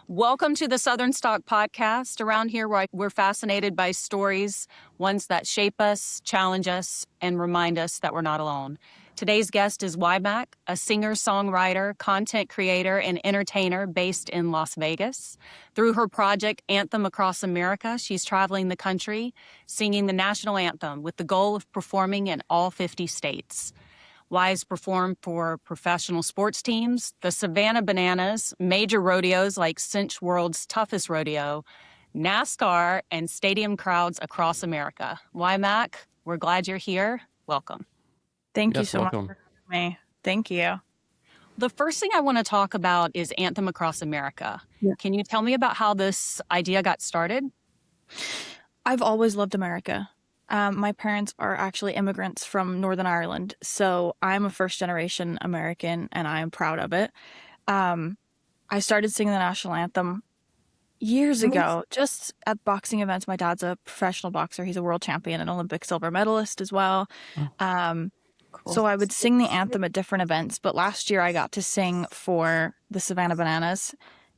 Welcome to the Southern Stock Podcast. Around here, we're fascinated by stories, ones that shape us, challenge us, and remind us that we're not alone. Today's guest is Wymack, a singer-songwriter, content creator, and entertainer based in Las Vegas. Through her project, Anthem Across America, she's traveling the country, singing the national anthem with the goal of performing in all 50 states. Wise performed for professional sports teams, the Savannah Bananas, major rodeos like Cinch World's Toughest Rodeo, NASCAR, and stadium crowds across America. Wymack, we're glad you're here. Welcome. Thank you so much for having me. Thank you. The first thing I want to talk about is Anthem Across America. Yeah. Can you tell me about how this idea got started? I've always loved America. My parents are actually immigrants from Northern Ireland, so I'm a first-generation American, and I am proud of it. I started singing the national anthem years ago, just at boxing events. My dad's a professional boxer. He's a world champion and Olympic silver medalist as well. Cool. So I would sing the anthem at different events, but last year I got to sing for the Savannah Bananas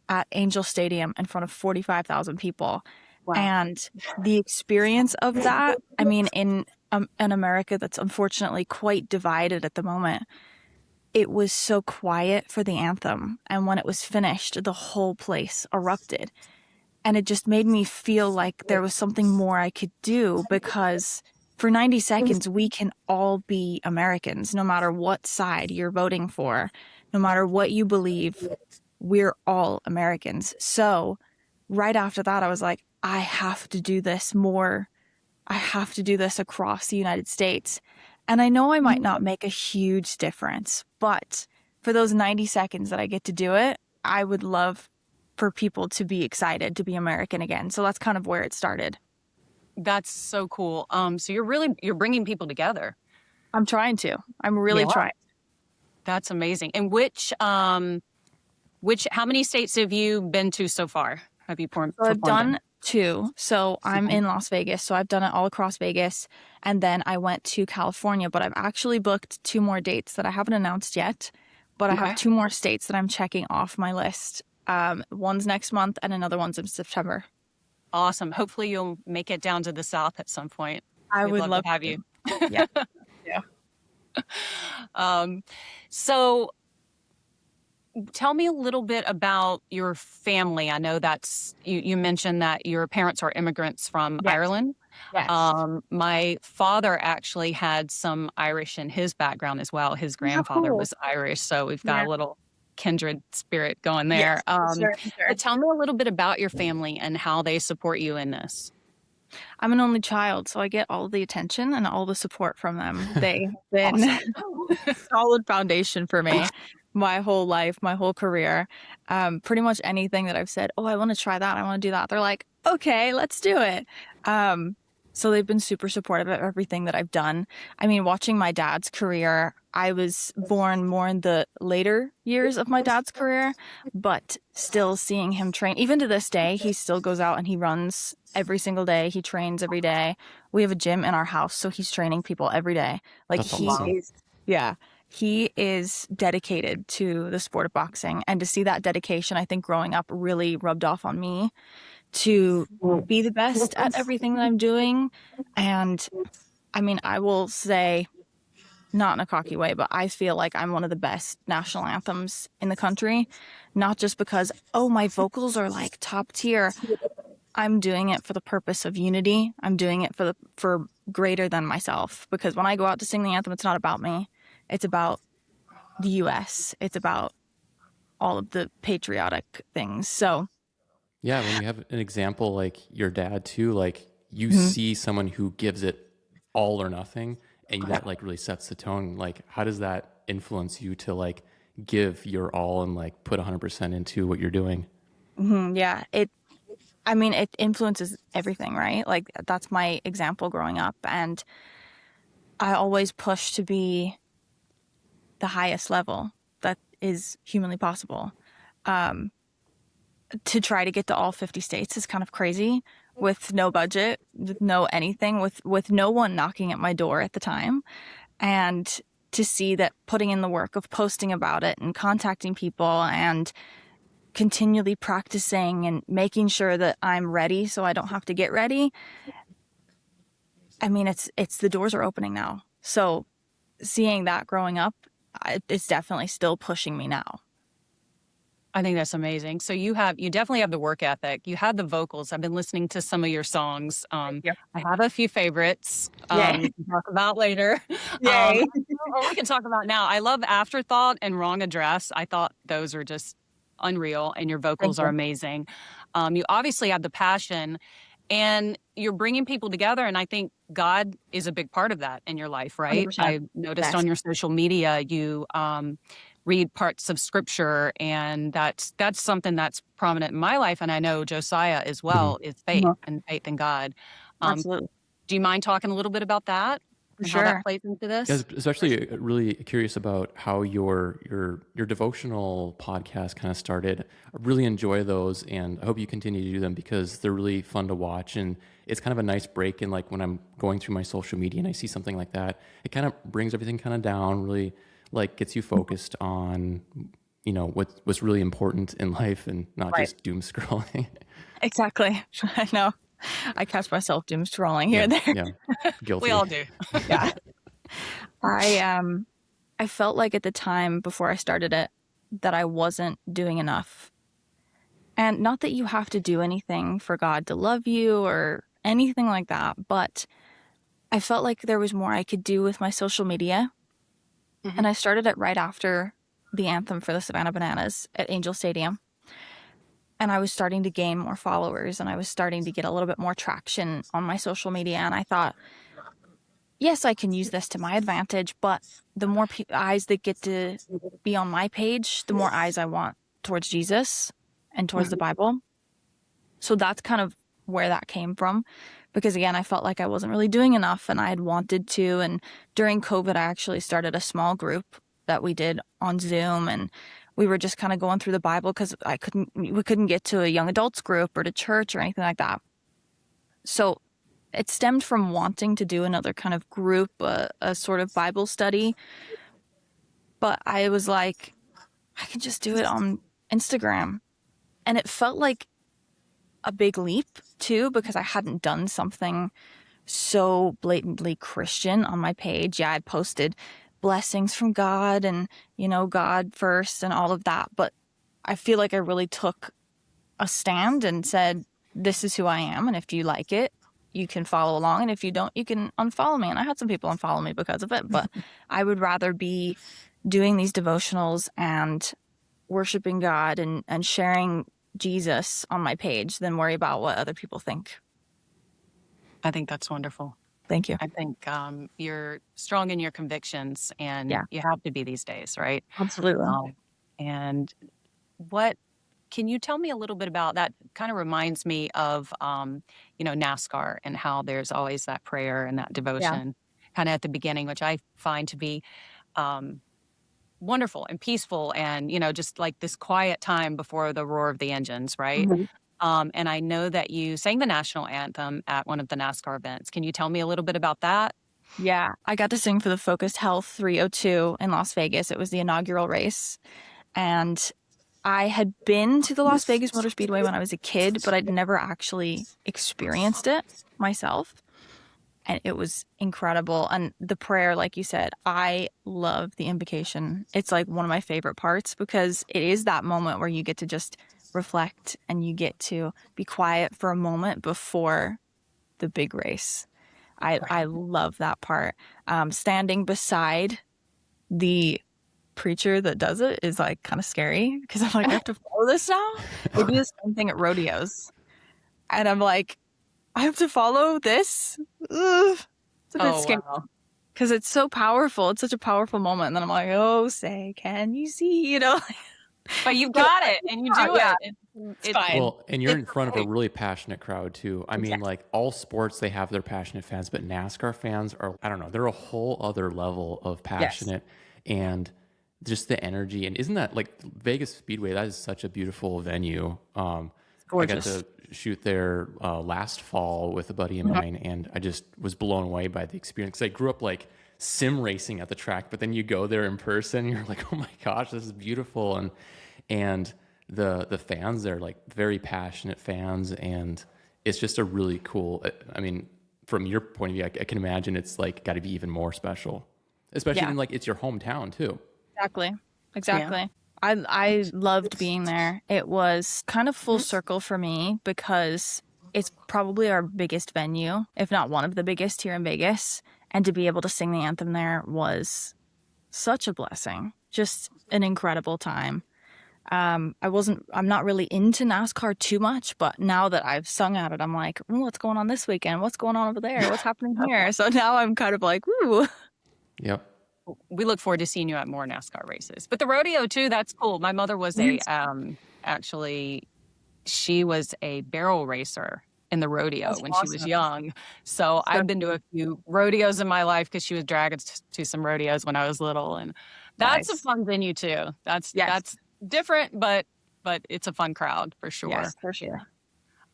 at Angel Stadium in front of 45,000 people. Wow. And the experience of that, I mean, in America that's unfortunately quite divided at the moment, it was so quiet for the anthem. And when it was finished, the whole place erupted. And it just made me feel like there was something more I could do, because for 90 seconds, we can all be Americans, no matter what side you're voting for, no matter what you believe, we're all Americans. So right after that, I was like, I have to do this more. I have to do this across the United States. And I know I might not make a huge difference, but for those 90 seconds that I get to do it, I would love for people to be excited to be American again. So that's kind of where it started. That's so cool. So you're bringing people together. I'm trying to. I'm really trying. That's amazing. And how many states have you been to so far? Have you performed? So I've done 2. So I'm in Las Vegas. So I've done it all across Vegas. And then I went to California, but I've actually booked 2 more dates that I haven't announced yet. But I have 2 more states that I'm checking off my list. One's next month and another one's in September. Awesome. Hopefully you'll make it down to the South at some point. We'd would love to have you. Yeah. So tell me a little bit about your family. I know you mentioned that your parents are immigrants from Ireland. Yes. My father actually had some Irish in his background as well. His grandfather was Irish, so we've got a little kindred spirit going there. Yes, sure. But tell me a little bit about your family and how they support you in this. I'm an only child, so I get all the attention and all the support from them. They've been a solid foundation for me my whole life, my whole career. Pretty much anything that I've said, oh, I want to try that, I want to do that, they're like, okay, let's do it. So they've been super supportive of everything that I've done. I mean, watching my dad's career, I was born more in the later years of my dad's career, but still seeing him train, even to this day, he still goes out and he runs every single day. He trains every day. We have a gym in our house, so he's training people every day. Like he is dedicated to the sport of boxing. And to see that dedication, I think growing up really rubbed off on me to be the best at everything that I'm doing. And I mean, I will say, not in a cocky way, but I feel like I'm one of the best national anthems in the country, not just because, oh, my vocals are like top tier. I'm doing it for the purpose of unity. I'm doing it for greater than myself, because when I go out to sing the anthem, it's not about me. It's about the U.S. It's about all of the patriotic things. So yeah, when you have an example like your dad too, like you see someone who gives it all or nothing, and that like really sets the tone. Like, how does that influence you to like give your all and like put 100% into what you're doing? Yeah, it influences everything, right? Like that's my example growing up, and I always push to be the highest level that is humanly possible. To try to get to all 50 states is kind of crazy, with no budget, with no anything, with no one knocking at my door at the time. And to see that putting in the work of posting about it and contacting people and continually practicing and making sure that I'm ready so I don't have to get ready. I mean, it's the doors are opening now. So seeing that growing up, it's definitely still pushing me now. I think that's amazing. So you definitely have the work ethic. You have the vocals. I've been listening to some of your songs. I have a few favorites. Yay. We can talk about later. Yay. Or we can talk about now. I love Afterthought and Wrong Address. I thought those are just unreal, and your vocals are amazing. You obviously have the passion, and you're bringing people together, and I think God is a big part of that in your life, right? 100%. I noticed on your social media you read parts of scripture, and that's something that's prominent in my life, and I know Josiah as well, is faith and faith in God. Absolutely. Do you mind talking a little bit about that and how that plays into this? Yeah, especially really curious about how your devotional podcast kind of started. I really enjoy those, and I hope you continue to do them because they're really fun to watch, and it's kind of a nice break in like when I'm going through my social media and I see something like that, it kind of brings everything kind of down, really like gets you focused on, you know, what's really important in life and not just doom scrolling. Exactly. I know. I catch myself doom scrolling here and there. Yeah, guilty. We all do. Yeah. I felt like at the time before I started it that I wasn't doing enough. And not that you have to do anything for God to love you or anything like that, but I felt like there was more I could do with my social media. And I started it right after the anthem for the Savannah Bananas at Angel Stadium. And I was starting to gain more followers, and I was starting to get a little bit more traction on my social media. And I thought, yes, I can use this to my advantage, but the more eyes that get to be on my page, the more eyes I want towards Jesus and towards the Bible. So that's kind of where that came from. Because again, I felt like I wasn't really doing enough, and I had wanted to. And during COVID, I actually started a small group that we did on Zoom, and we were just kind of going through the Bible because we couldn't get to a young adults group or to church or anything like that. So it stemmed from wanting to do another kind of group, a sort of Bible study. But I was like, I can just do it on Instagram. And it felt like a big leap too, because I hadn't done something so blatantly Christian on my page. Yeah, I posted blessings from God and, you know, God first and all of that. But I feel like I really took a stand and said, this is who I am. And if you like it, you can follow along. And if you don't, you can unfollow me. And I had some people unfollow me because of it. But I would rather be doing these devotionals and worshiping God and sharing Jesus on my page than worry about what other people think. I think that's wonderful. Thank you. I think you're strong in your convictions, and you have to be these days, right? Absolutely. And what can you tell me a little bit about that? Kind of reminds me of NASCAR and how there's always that prayer and that devotion kind of at the beginning, which I find to be wonderful and peaceful, and just like this quiet time before the roar of the engines, right? And I know that you sang the national anthem at one of the NASCAR events. Can you tell me a little bit about that? Yeah, I got to sing for the Focused Health 302 in Las Vegas. It was the inaugural race, and I had been to the Las Vegas Motor Speedway when I was a kid, but I'd never actually experienced it myself. And it was incredible. And the prayer, like you said, I love the invocation. It's like one of my favorite parts because it is that moment where you get to just reflect and you get to be quiet for a moment before the big race. I love that part. Standing beside the preacher that does it is like kind of scary because I'm like, I have to follow this now. They do the same thing at rodeos. And I'm like, I have to follow this? Ugh. It's a bit scary because it's so powerful. It's such a powerful moment. And then I'm like, oh, say, can you see? But you've got it and you do it. It's fine. Well, and you're in front of a really passionate crowd too. I mean, like all sports, they have their passionate fans, but NASCAR fans are, I don't know, they're a whole other level of passionate and just the energy. And isn't that like Vegas Speedway? That is such a beautiful venue. Gorgeous. I got to shoot there last fall with a buddy of mine, and I just was blown away by the experience. 'Cause I grew up like sim racing at the track, but then you go there in person, you're like, oh my gosh, this is beautiful. And the fans, they're like very passionate fans, and it's just a really cool, I mean, from your point of view, I can imagine it's like got to be even more special, especially Yeah. in like it's your hometown too. Exactly. I loved being there. It was kind of full circle for me because it's probably our biggest venue, if not one of the biggest here in Vegas. And to be able to sing the anthem there was such a blessing. Just an incredible time. I'm not really into NASCAR too much, but now that I've sung at it, I'm like, ooh, what's going on this weekend? What's going on over there? What's happening here? So now I'm kind of like, ooh. Yep. We look forward to seeing you at more NASCAR races. But the rodeo too, that's cool. My mother was actually, she was a barrel racer in the rodeo when she was young. So I've been to a few rodeos in my life because she was dragging to some rodeos when I was little, and that's a fun venue too. That's different, but it's a fun crowd for sure. Yes, for sure.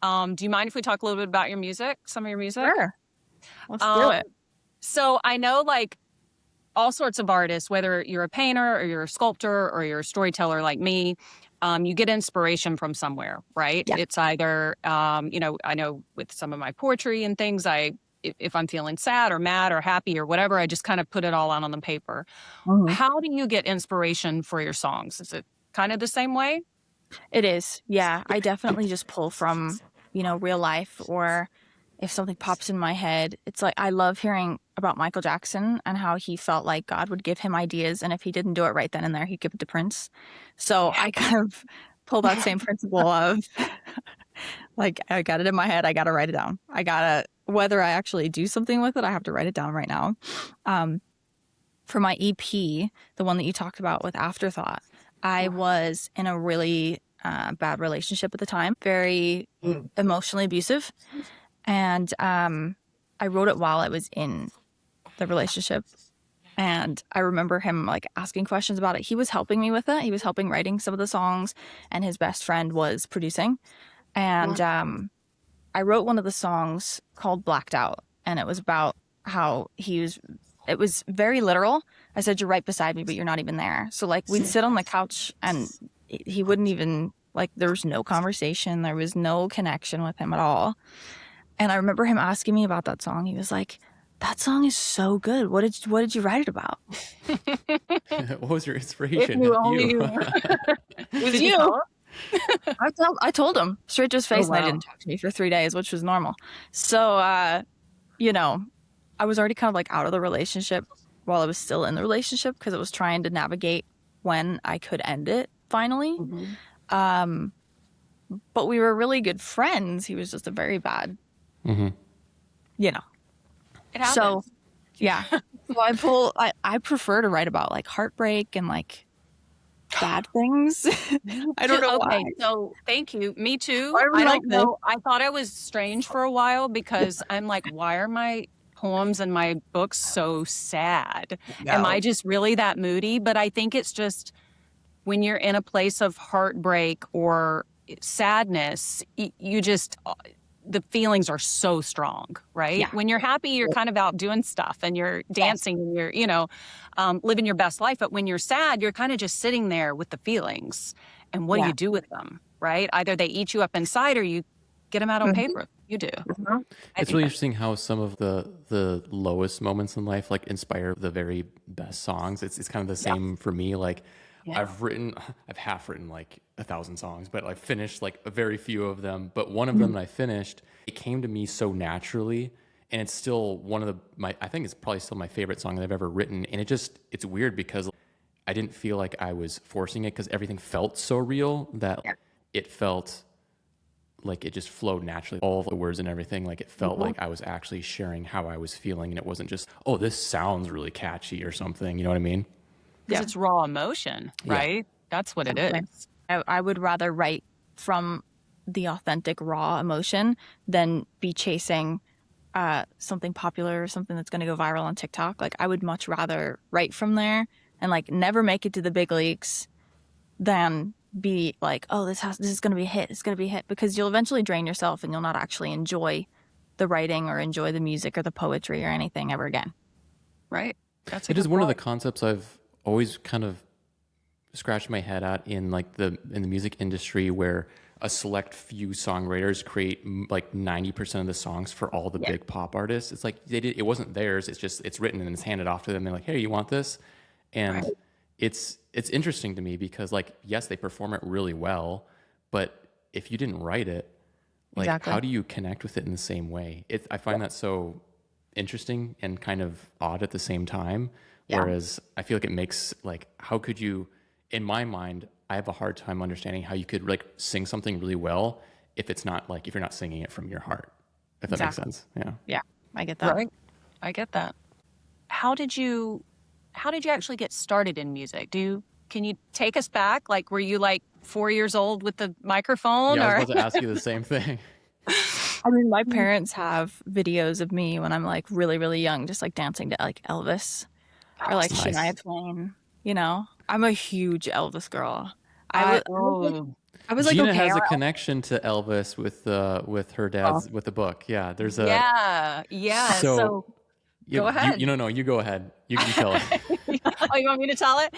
Do you mind if we talk a little bit about your music, some of your music? Sure. Let's do it. So I know like all sorts of artists, whether you're a painter or you're a sculptor or you're a storyteller like me, you get inspiration from somewhere, right? Yeah. It's either, I know with some of my poetry and things, if I'm feeling sad or mad or happy or whatever, I just kind of put it all out on the paper. Mm-hmm. How do you get inspiration for your songs? Is it kind of the same way? It is. Yeah. I definitely just pull from, real life, or if something pops in my head. It's like I love hearing about Michael Jackson and how he felt like God would give him ideas, and if he didn't do it right then and there, he'd give it to Prince. So I kind of pull that same principle of like, I got it in my head, I got to write it down. Whether I actually do something with it, I have to write it down right now. For my EP, the one that you talked about with Afterthought, I was in a really bad relationship at the time, very emotionally abusive. And I wrote it while I was in the relationship. And I remember him like asking questions about it. He was helping me with it. He was helping writing some of the songs, and his best friend was producing. And I wrote one of the songs called Blacked Out. And it was about how it was very literal. I said, you're right beside me, but you're not even there. So like we'd sit on the couch and he wouldn't even, like, there was no conversation. There was no connection with him at all. And I remember him asking me about that song. He was like, that song is so good. What did you write it about? What was your inspiration? If you only knew. It was you. I told him straight to his face, and they didn't talk to me for 3 days, which was normal. So, I was already kind of like out of the relationship while I was still in the relationship, because it was trying to navigate when I could end it finally. Mm-hmm. But we were really good friends. He was just a very bad, It happens. So, yeah. So I prefer to write about like heartbreak and like bad things. I don't know why. So thank you. Me too. I really I like don't know. I thought I was strange for a while because I'm like, why are my poems and my books so sad? No. Am I just really that moody? But I think it's just when you're in a place of heartbreak or sadness, you just, the feelings are so strong, right? Yeah. When you're happy, you're kind of out doing stuff and you're dancing and you're, living your best life. But when you're sad, you're kind of just sitting there with the feelings. And what do you do with them, right? Either they eat you up inside or you get them out on paper. You do. It's really interesting how some of the lowest moments in life like inspire the very best songs. It's kind of the same for me. Like I've half written like 1,000 songs, but I finished like a very few of them. But one of them that I finished, it came to me so naturally, and it's still one of I think it's probably still my favorite song that I've ever written. And it's weird because I didn't feel like I was forcing it, because everything felt so real that it felt like it just flowed naturally. All the words and everything, like it felt like I was actually sharing how I was feeling, and it wasn't just, oh, this sounds really catchy or something. You know what I mean? Because it's raw emotion, right? Yeah. That's what it is. I would rather write from the authentic raw emotion than be chasing something popular or something that's going to go viral on TikTok. Like I would much rather write from there and like never make it to the big leagues than be like, oh, this is going to be a hit. It's going to be a hit, because you'll eventually drain yourself and you'll not actually enjoy the writing or enjoy the music or the poetry or anything ever again. Right. It is one of the concepts I've always kind of scratch my head at in like in the music industry where a select few songwriters create like 90% of the songs for all the big pop artists. It's like it wasn't theirs. It's written and it's handed off to them. They're like, hey, you want this? And it's interesting to me because like, yes, they perform it really well, but if you didn't write it, like how do you connect with it in the same way? I find that so interesting and kind of odd at the same time. Whereas I feel like it makes like, how could you, in my mind, I have a hard time understanding how you could like sing something really well if it's not like, if you're not singing it from your heart, if that makes sense. Yeah, I get that. Right. I get that. How did you actually get started in music? Can you take us back? Like, were you like 4 years old with the microphone? Yeah, I or? was about to ask you the same thing. I mean, my parents have videos of me when I'm like really, really young, just like dancing to like Elvis or like Nice. Shania Twain. You know, I'm a huge Elvis girl. I was like, Gina okay, has a connection to Elvis with her dad's with the book. Yeah, there's a yeah. So go ahead. You go ahead. You tell it. Oh, you want me to tell it?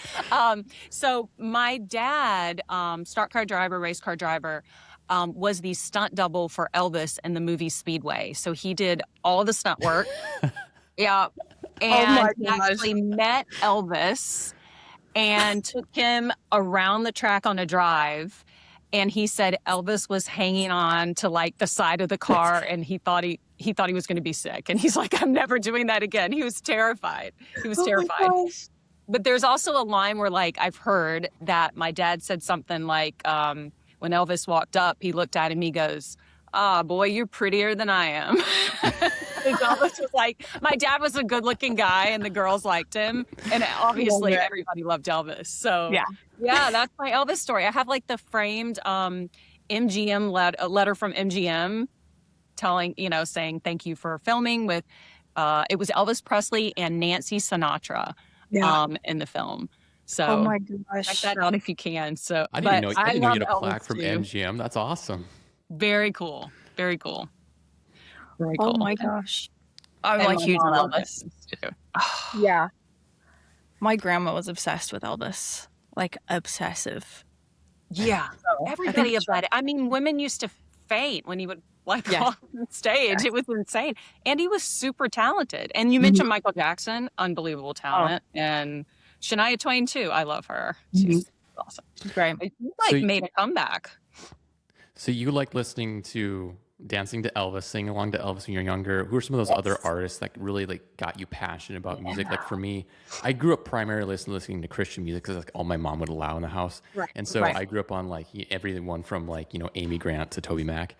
So my dad, stock car driver, race car driver, was the stunt double for Elvis in the movie Speedway. So he did all the stunt work. Yeah. And he actually met Elvis and took him around the track on a drive. And he said Elvis was hanging on to like the side of the car and he thought he was going to be sick. And he's like, I'm never doing that again. He was terrified. But there's also a line where like I've heard that my dad said something like, when Elvis walked up, he looked at him, he goes, boy, you're prettier than I am. Elvis was like, my dad was a good looking guy and the girls liked him. And obviously everybody loved Elvis. So yeah, that's my Elvis story. I have like the framed MGM letter from MGM saying thank you for filming with, it was Elvis Presley and Nancy Sinatra in the film. So oh my gosh, check that out if you can. So I didn't know you had a plaque Elvis from too. MGM. That's awesome. Very cool. Very cool. Very oh cool. my gosh, I'm And like my huge mom on loved Elvis. too. Yeah, my grandma was obsessed with Elvis, like obsessive. Yeah. Everybody about it. I mean, women used to faint when he would walk off the stage. It was insane. And he was super talented. And you mentioned Michael Jackson, unbelievable talent. And Shania Twain too. I love her. She's awesome. She's great. He made a comeback. So you like listening to dancing to Elvis, singing along to Elvis when you're younger. Who are some of those other artists that really like got you passionate about music? Like for me, I grew up primarily listening to Christian music because that's like all my mom would allow in the house. And so I grew up on like everyone from like, Amy Grant to Toby Mac.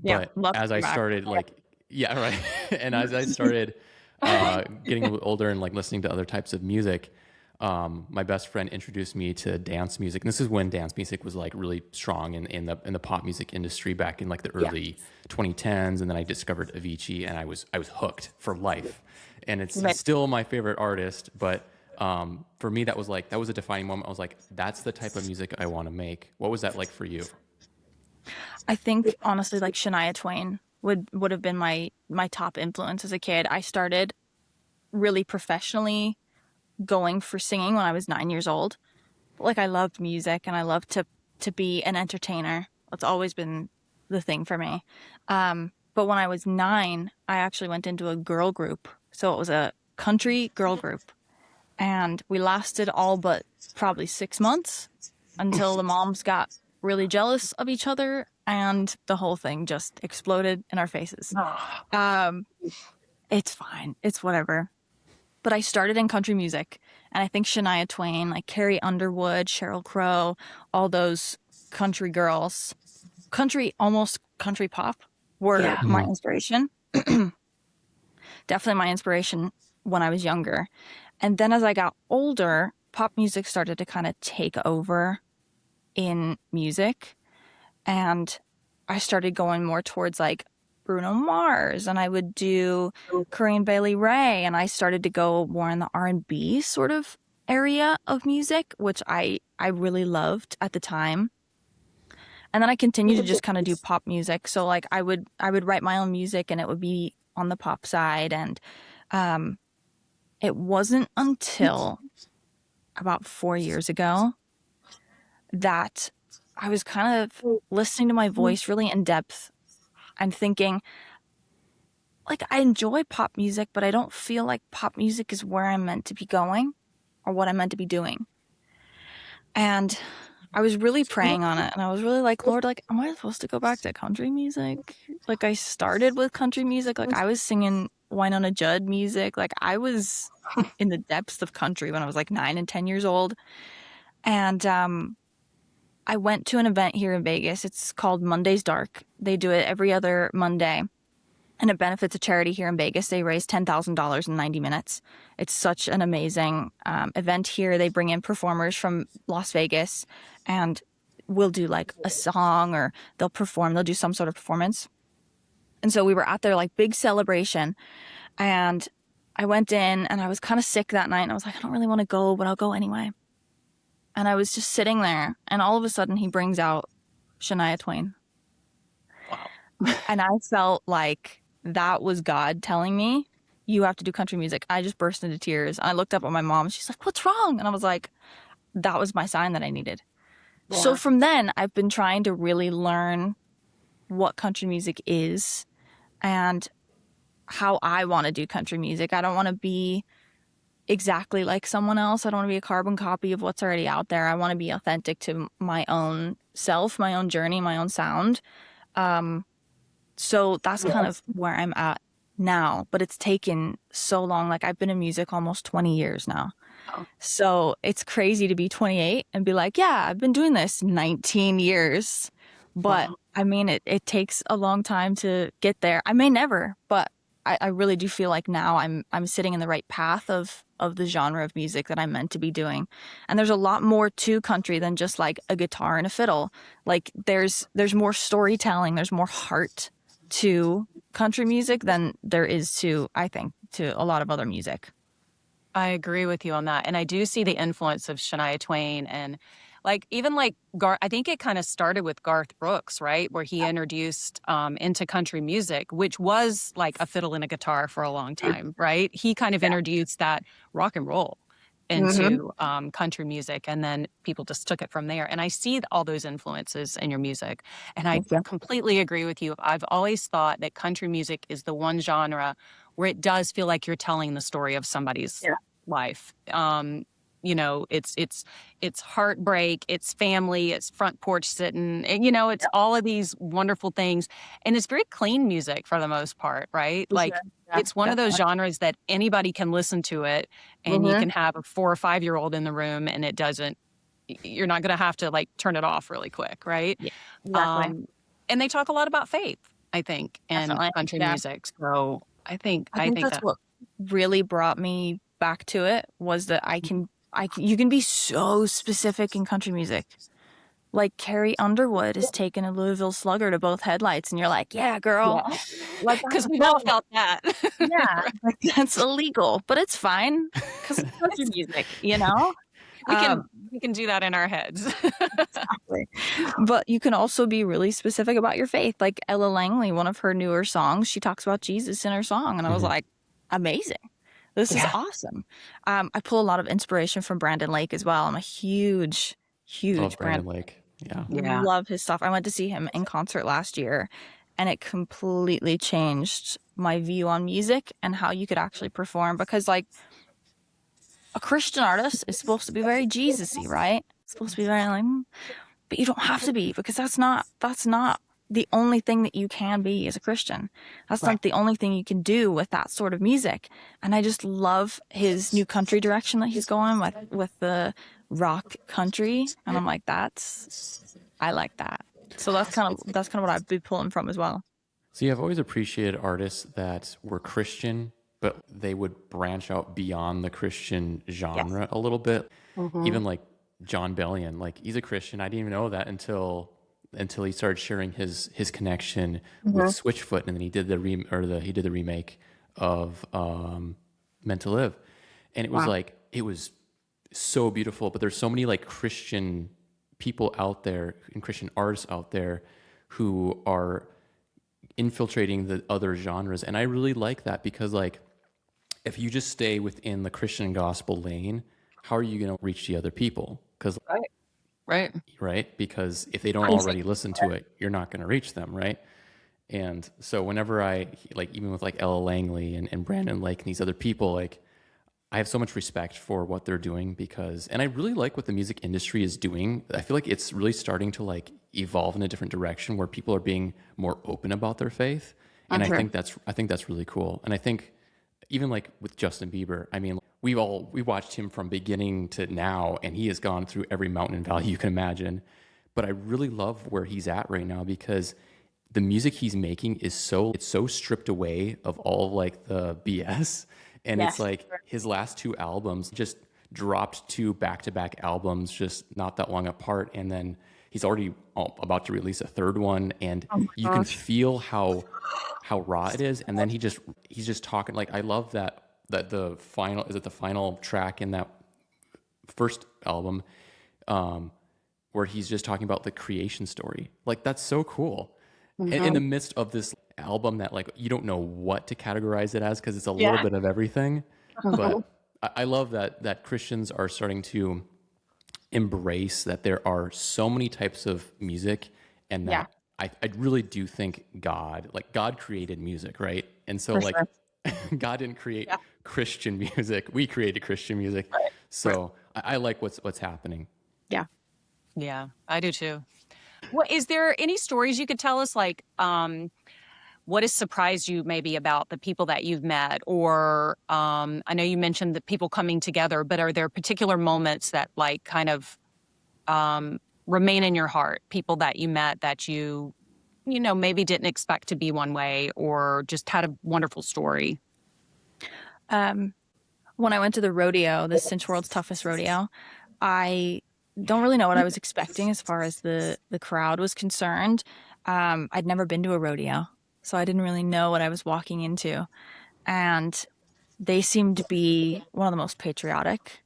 But as I started and as I started getting a little older and like listening to other types of music, my best friend introduced me to dance music. And this is when dance music was like really strong in the pop music industry back in like the early 2010s. And then I discovered Avicii and I was hooked for life. And it's still my favorite artist. But for me, that was a defining moment. I was like, that's the type of music I want to make. What was that like for you? I think honestly, like Shania Twain would have been my top influence as a kid. I started really professionally going for singing when I was 9 years old. Like I loved music and I loved to be an entertainer. That's always been the thing for me. But when I was 9, I actually went into a girl group. So it was a country girl group. And we lasted all but probably 6 months until the moms got really jealous of each other and the whole thing just exploded in our faces. It's fine. It's whatever. But I started in country music, and I think Shania Twain, like Carrie Underwood, Sheryl Crow, all those country girls, almost country pop, were my inspiration. Definitely my inspiration when I was younger. And then as I got older, pop music started to kind of take over in music, and I started going more towards like Bruno Mars, and I would do Corinne Bailey Rae, and I started to go more in the R&B sort of area of music, which I really loved at the time. And then I continued to just kind of do pop music. So like I would write my own music and it would be on the pop side. And it wasn't until about 4 years ago that I was kind of listening to my voice really in depth and thinking, like, I enjoy pop music, but I don't feel like pop music is where I'm meant to be going or what I'm meant to be doing. And I was really praying on it, and I was really like, Lord, like, am I supposed to go back to country music? Like, I started with country music. Like, I was singing Wynonna Judd music. Like, I was in the depths of country when I was like 9 and 10 years old. And I went to an event here in Vegas. It's called Monday's Dark. They do it every other Monday, and it benefits a charity here in Vegas. They raised $10,000 in 90 minutes. It's such an amazing event here. They bring in performers from Las Vegas, and we'll do like a song, or they'll do some sort of performance. And so we were at their like big celebration, and I went in, and I was kind of sick that night, and I was like, I don't really want to go, but I'll go anyway. And I was just sitting there, and all of a sudden he brings out Shania Twain. Wow. And I felt like that was God telling me, you have to do country music. I just burst into tears. I looked up at my mom. She's like, what's wrong? And I was like, that was my sign that I needed. Yeah. So from then, I've been trying to really learn what country music is and how I want to do country music. I don't want to be exactly like someone else. I don't want to be a carbon copy of what's already out there. I want to be authentic to my own self, my own journey, my own sound. So that's kind of where I'm at now, but it's taken so long. Like, I've been in music almost 20 years now. Oh. So it's crazy to be 28 and be like, yeah, I've been doing this 19 years. But wow. I mean, it takes a long time to get there. I may never, but I really do feel like now I'm sitting in the right path of the genre of music that I'm meant to be doing. And there's a lot more to country than just like a guitar and a fiddle. Like, there's more storytelling, there's more heart to country music than there is to, I think, to a lot of other music. I agree with you on that. And I do see the influence of Shania Twain, and like, even like I think it kind of started with Garth Brooks, right? Where he introduced into country music, which was like a fiddle and a guitar for a long time, right? He kind of introduced that rock and roll into country music, and then people just took it from there. And I see all those influences in your music, and I completely agree with you. I've always thought that country music is the one genre where it does feel like you're telling the story of somebody's life. You know, it's heartbreak, it's family, it's front porch sitting, and, you know, it's all of these wonderful things. And it's very clean music for the most part, right? Like, it's one of those genres that anybody can listen to it, and you can have a 4 or 5 year old in the room, and you're not going to have to like turn it off really quick, right? Yeah, exactly. And they talk a lot about faith, I think, in country music. So I think that's what really brought me back to it, was that you can be so specific in country music. Like, Carrie Underwood is taking a Louisville Slugger to both headlights, and you're like, yeah, girl. Yeah. Like, because we all felt that. Yeah, like, that's illegal, but it's fine because it's country music, you know? We can do that in our heads. Exactly. But you can also be really specific about your faith. Like Ella Langley, one of her newer songs, she talks about Jesus in her song, and I was like, amazing. This is awesome. I pull a lot of inspiration from Brandon Lake as well. I'm a huge Brandon Lake. Yeah. Love his stuff. I went to see him in concert last year, and it completely changed my view on music and how you could actually perform, because like, a Christian artist is supposed to be very Jesus-y, right? It's supposed to be very like, but you don't have to be, because that's not the only thing that you can be as a Christian. That's not the only thing you can do with that sort of music. And I just love his new country direction that he's going with the rock country. And I'm like, I like that. So that's kind of what I've been pulling from as well. See, I've always appreciated artists that were Christian, but they would branch out beyond the Christian genre a little bit. Even like John Bellion, like, he's a Christian. I didn't even know that until he started sharing his connection with Switchfoot, and then he did the remake of Meant to Live, and it was like, it was so beautiful. But there's so many like Christian people out there and Christian artists out there who are infiltrating the other genres, and I really like that, because like, if you just stay within the Christian gospel lane, how are you going to reach the other people? Because Right. right? Because if they don't already listen to it, you're not going to reach them, right? And so whenever I like, even with like Ella Langley and Brandon Lake and these other people, like I have so much respect for what they're doing because, and I really like what the music industry is doing. I feel like it's really starting to like evolve in a different direction where people are being more open about their faith. And I'm I sure. think that's really cool. And I think even like with Justin Bieber, I mean, we watched him from beginning to now, and he has gone through every mountain and valley you can imagine. But I really love where he's at right now because the music he's making is it's so stripped away of all like the BS. And it's Yes. like his last two albums just dropped two back-to-back albums just not that long apart. And then he's already about to release a third one. And you can feel how raw it is. And then he's just talking like, I love that the final track in that first album, where he's just talking about the creation story. Like that's so cool. In the midst of this album that like you don't know what to categorize it as because it's a little bit of everything. But I love that Christians are starting to embrace that there are so many types of music, and that I really do think God created music, right? And so like God didn't create Christian music. We created Christian music. So I like what's happening. Yeah. Yeah, I do too. Well, is there any stories you could tell us, like, what has surprised you maybe about the people that you've met? Or I know you mentioned the people coming together, but are there particular moments that like kind of remain in your heart? People that you met that you know, maybe didn't expect to be one way or just had a wonderful story? When I went to the rodeo, the Cinch World's Toughest Rodeo, I don't really know what I was expecting as far as the crowd was concerned. I'd never been to a rodeo, so I didn't really know what I was walking into. And they seemed to be one of the most patriotic,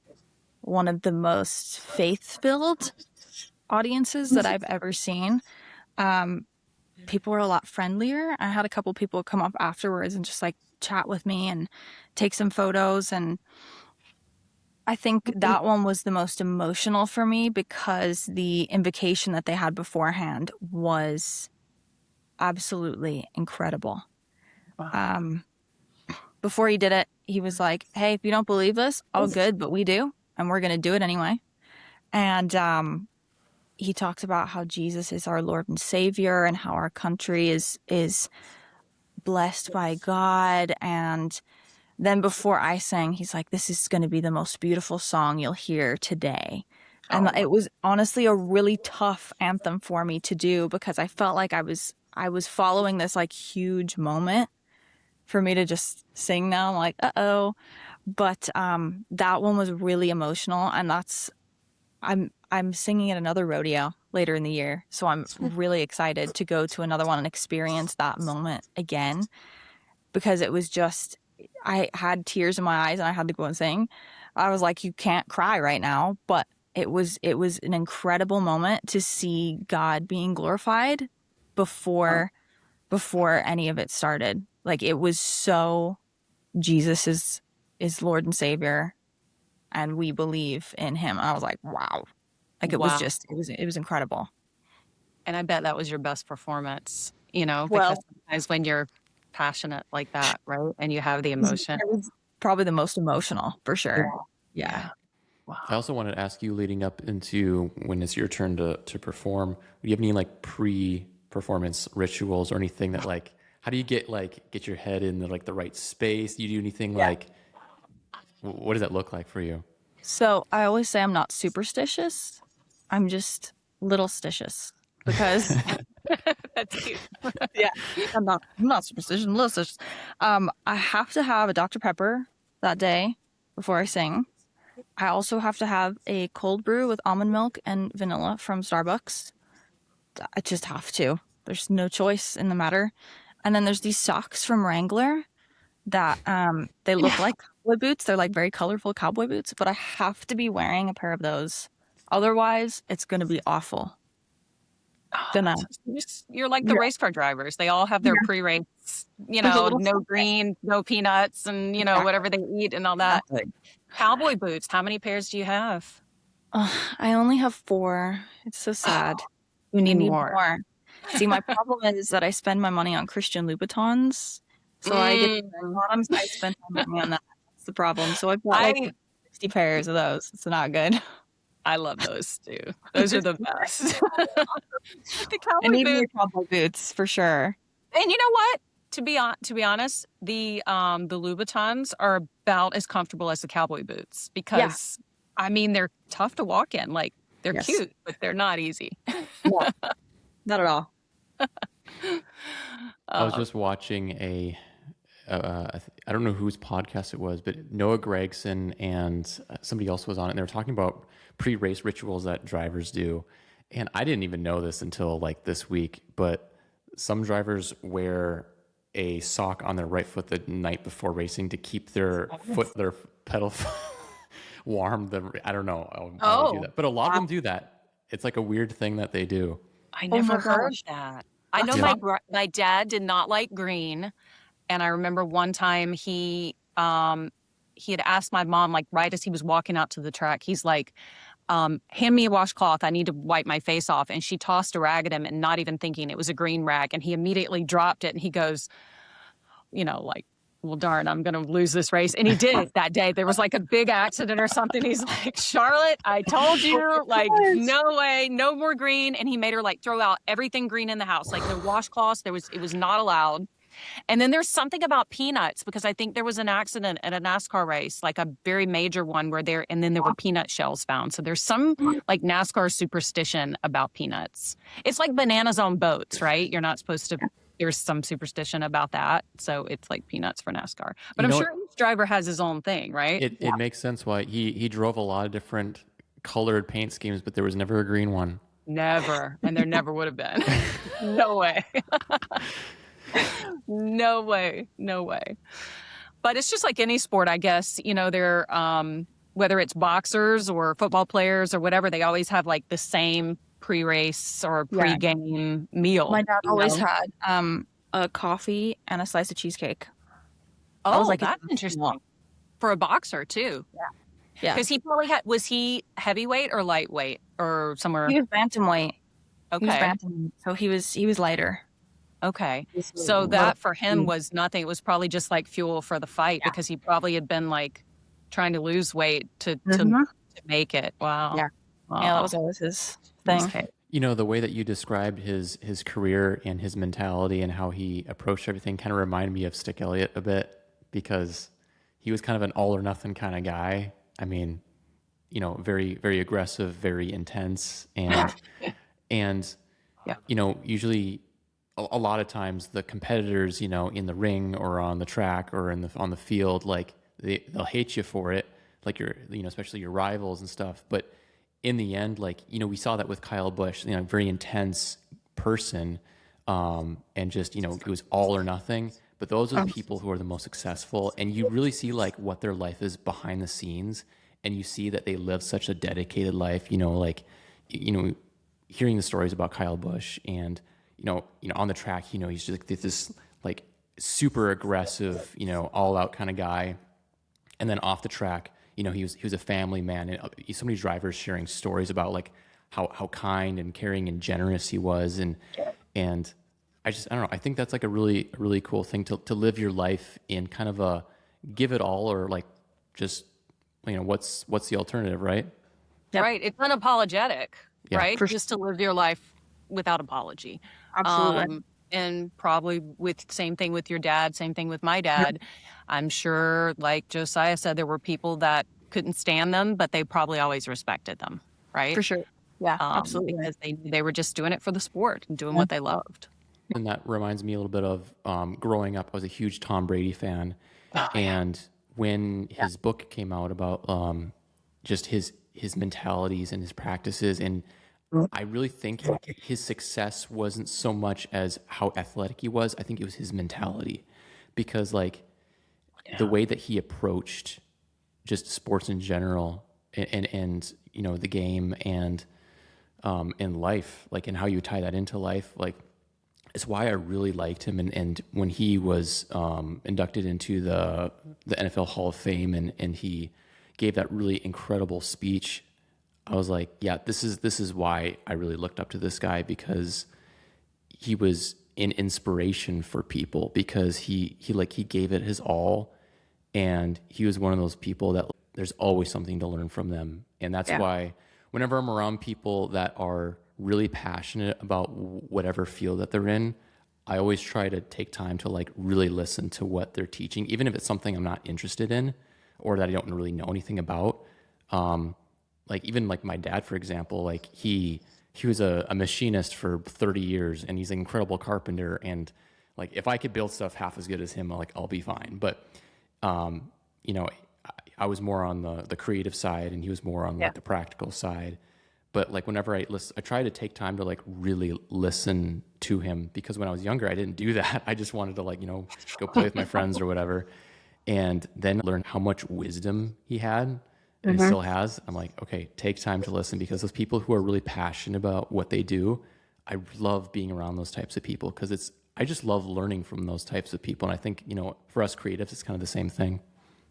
one of the most faith-filled audiences that I've ever seen. People were a lot friendlier. I had a couple people come up afterwards and just like chat with me and take some photos. And I think that one was the most emotional for me because the invocation that they had beforehand was absolutely incredible. Before he did it, he was like, hey, if you don't believe this, all good, but we do, and we're going to do it anyway. And he talks about how Jesus is our Lord and Savior and how our country is blessed by God. And then before I sang, he's like, this is going to be the most beautiful song you'll hear today. And it was honestly a really tough anthem for me to do because I felt like I was following this like huge moment for me to just sing now. I'm like, uh-oh. But that one was really emotional, and I'm singing at another rodeo later in the year, so I'm really excited to go to another one and experience that moment again, because it was just, I had tears in my eyes and I had to go and sing. I was like, you can't cry right now, but it was an incredible moment to see God being glorified before any of it started. Like, it was so, Jesus is Lord and Savior, and we believe in him. And I was like, wow. Like, it was just, it was incredible. And I bet that was your best performance, you know, Well, because sometimes when you're passionate like that, right, and you have the emotion. it was probably the most emotional, for sure. Yeah. I also wanted to ask you, leading up into when it's your turn to perform, do you have any like pre-performance rituals or anything that like, how do you get your head in the right space? Do you do anything like, what does that look like for you? So I always say I'm not superstitious. I'm just little stitious, because That's cute. yeah, I'm not superstitious. I'm little stitious. I have to have a Dr. Pepper that day before I sing. I also have to have a cold brew with almond milk and vanilla from Starbucks. I just have to. There's no choice in the matter. And then there's these socks from Wrangler that they look like cowboy boots. They're like very colorful cowboy boots, but I have to be wearing a pair of those. Otherwise, it's going to be awful. You're like the race car drivers. They all have their pre-race, you know, no green, no peanuts, and, you know, whatever they eat and all that. Exactly. Cowboy boots, how many pairs do you have? I only have 4. It's so sad. You I need need more. more. See, my problem is that I spend my money on Christian Louboutins. So I get Mm. bottoms, I spend my money on that. That's the problem. So I've got like I 60 pairs of those. It's not good. I love those too. Those are the best. The I cowboy need more boots. cowboy boots for sure. And you know what? To be honest, the Louboutins are about as comfortable as the cowboy boots Yeah. because I mean they're tough to walk in. Like they're Yes. cute, but they're not easy. No, not at all. I was just watching I don't know whose podcast it was, but Noah Gregson and somebody else was on it. And they were talking about pre-race rituals that drivers do. And I didn't even know this until like this week, but some drivers wear a sock on their right foot the night before racing to keep their their pedal warm. I don't know how they do Oh, that, but a lot of them do that. It's like a weird thing that they do. I Oh never my heard gosh. that. I know That's my dad did not like green, and I remember one time he had asked my mom like right as he was walking out to the track, he's like, hand me a washcloth. I need to wipe my face off. And she tossed a rag at him and not even thinking it was a green rag. And he immediately dropped it and he goes, like, well, darn, I'm going to lose this race. And he did that day. There was like a big accident or something. He's like, Charlotte, I told you, like, no way, no more green. And he made her like throw out everything green in the house, like the washcloths. It was not allowed. And then there's something about peanuts because I think there was an accident at a NASCAR race, like a very major one and then there were peanut shells found. So there's some like NASCAR superstition about peanuts. It's like bananas on boats, right? You're not supposed to, there's some superstition about that. So it's like peanuts for NASCAR. But I'm sure each driver has his own thing, right? It makes sense why he drove a lot of different colored paint schemes, but there was never a green one. Never. And there never would have been. No way. No way. No way. But it's just like any sport, I guess. They're whether it's boxers or football players or whatever, they always have like the same pre-race or pre-game meal. My dad always had a coffee and a slice of cheesecake. Oh, I was like, that's interesting. For a boxer too. Yeah. Because he probably was he heavyweight or lightweight or somewhere? He was bantamweight. Okay. He was bantamweight, so he was lighter. Okay. So that for him was nothing. It was probably just like fuel for the fight because he probably had been like trying to lose weight to make it. Wow. Yeah. Wow. Yeah, that was always his thing. Okay. The way that you described his career and his mentality and how he approached everything kind of reminded me of Stick Elliott a bit because he was kind of an all or nothing kind of guy. I mean, very, very aggressive, very intense, and usually a lot of times the competitors, in the ring or on the track or on the field, like they'll hate you for it, like especially your rivals and stuff. But in the end, like, we saw that with Kyle Busch, very intense person, and just, it was all or nothing. But those are the people who are the most successful, and you really see like what their life is behind the scenes, and you see that they live such a dedicated life. Hearing the stories about Kyle Busch and on the track, he's just like this like super aggressive, all out kind of guy, and then off the track, he was a family man, and so many drivers sharing stories about like how kind and caring and generous he was, and I don't know. I think that's like a really, really cool thing to live your life in kind of a give it all or like just, what's the alternative, right? Yep. Right. It's unapologetic, right? For Just to live your life without apology. Absolutely. And probably same thing with your dad, same thing with my dad. I'm sure, like Josiah said, there were people that couldn't stand them, but they probably always respected them, right? For sure. Yeah, absolutely. Because they were just doing it for the sport and doing what they loved. And that reminds me a little bit of growing up. I was a huge Tom Brady fan, and when his book came out about just his mentalities and his practices, and I really think his success wasn't so much as how athletic he was. I think it was his mentality, because like the way that he approached just sports in general, and the game and life, like, and how you tie that into life, like. It's why I really liked him, and when he was inducted into the NFL Hall of Fame, and he gave that really incredible speech, I was like, yeah, this is why I really looked up to this guy, because he was an inspiration for people, because he gave it his all, and he was one of those people that there's always something to learn from them. And that's why whenever I'm around people that are really passionate about whatever field that they're in, I always try to take time to like really listen to what they're teaching, even if it's something I'm not interested in or that I don't really know anything about. Like even like my dad, for example, like he was a machinist for 30 years, and he's an incredible carpenter. And like, if I could build stuff half as good as him, like I'll be fine. But, you know, I was more on the creative side, and he was more on like the practical side. But like whenever I listen, I try to take time to like really listen to him, because when I was younger, I didn't do that. I just wanted to like, you know, go play with my friends or whatever. And then learn how much wisdom he had and he still has. I'm like, okay, take time to listen, because those people who are really passionate about what they do, I love being around those types of people, because I just love learning from those types of people. And I think, you know, for us creatives, it's kind of the same thing.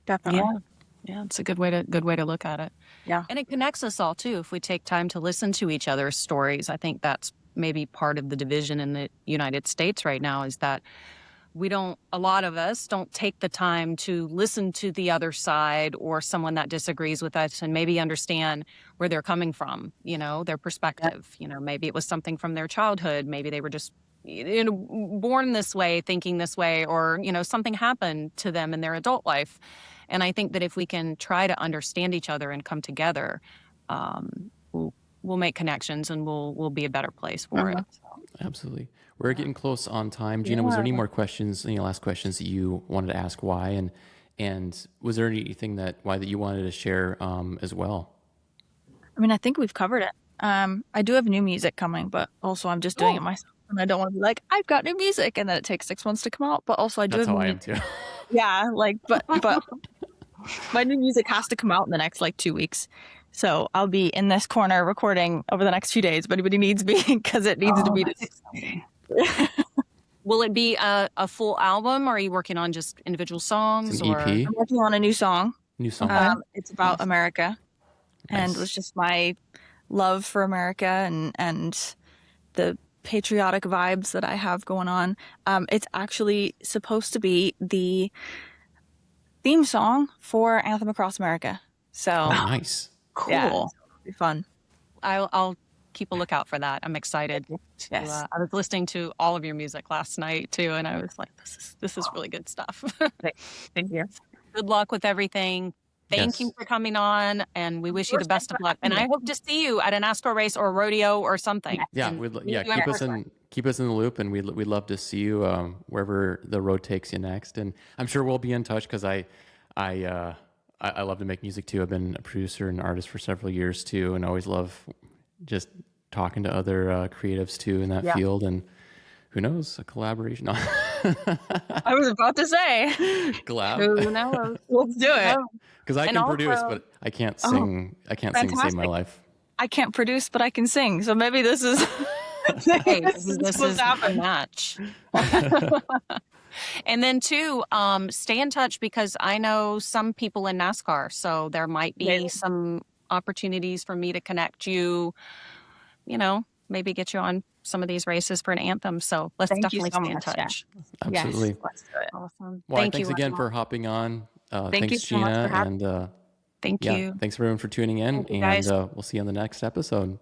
Definitely. Yeah, it's a good way to look at it. Yeah. And it connects us all too. If we take time to listen to each other's stories, I think that's maybe part of the division in the United States right now, is that a lot of us don't take the time to listen to the other side, or someone that disagrees with us, and maybe understand where they're coming from, you know, their perspective. You know, maybe it was something from their childhood. Maybe they were just, you know, born this way, thinking this way, or, you know, something happened to them in their adult life. And I think that if we can try to understand each other and come together, we'll make connections, and we'll be a better place for it. Absolutely. We're getting close on time. Gina, was there any more questions, any last questions that you wanted to ask why? And was there anything that you wanted to share as well? I mean, I think we've covered it. I do have new music coming, but also I'm just doing it myself. And I don't want to be like, I've got new music, and then it takes 6 months to come out. But also I do That's have how new I am too. Yeah, like, but my new music has to come out in the next like 2 weeks. So I'll be in this corner recording over the next few days if anybody needs me, because it needs to be. Will it be a full album, or are you working on just individual songs? It's an EP? I'm working on a new song. New song. It's about America, and it was just my love for America and the patriotic vibes that I have going on. It's actually supposed to be the theme song for Anthem Across America. So nice. Cool. Yeah, it'll be fun. I'll keep a lookout for that. I'm excited. Yes. I was listening to all of your music last night too, and I was like, this is really good stuff. Thank you. Good luck with everything. Thank you for coming on, and we wish you the best of luck. And I hope to see you at a NASCAR race or a rodeo or something. Yeah, keep us in the loop, and we'd love to see you wherever the road takes you next. And I'm sure we'll be in touch, because I love to make music too. I've been a producer and artist for several years too, and I always love just talking to other creatives too in that field. And who knows, a collaboration. No. I was about to say. Collab. Who knows? Let's do it. Because I can produce, but I can't sing. I can't sing to save my life. I can't produce, but I can sing. So maybe this is. Hey, this is a match. And then too, stay in touch, because I know some people in NASCAR, so there might be some opportunities for me to connect you. You know, maybe get you on some of these races for an anthem. So let's definitely stay in touch. Yeah. Absolutely. Yes, let's do it. Awesome. Well, thanks again for hopping on. Thank you so much Gina, for having and thank you. Thanks everyone for tuning in, and we'll see you on the next episode.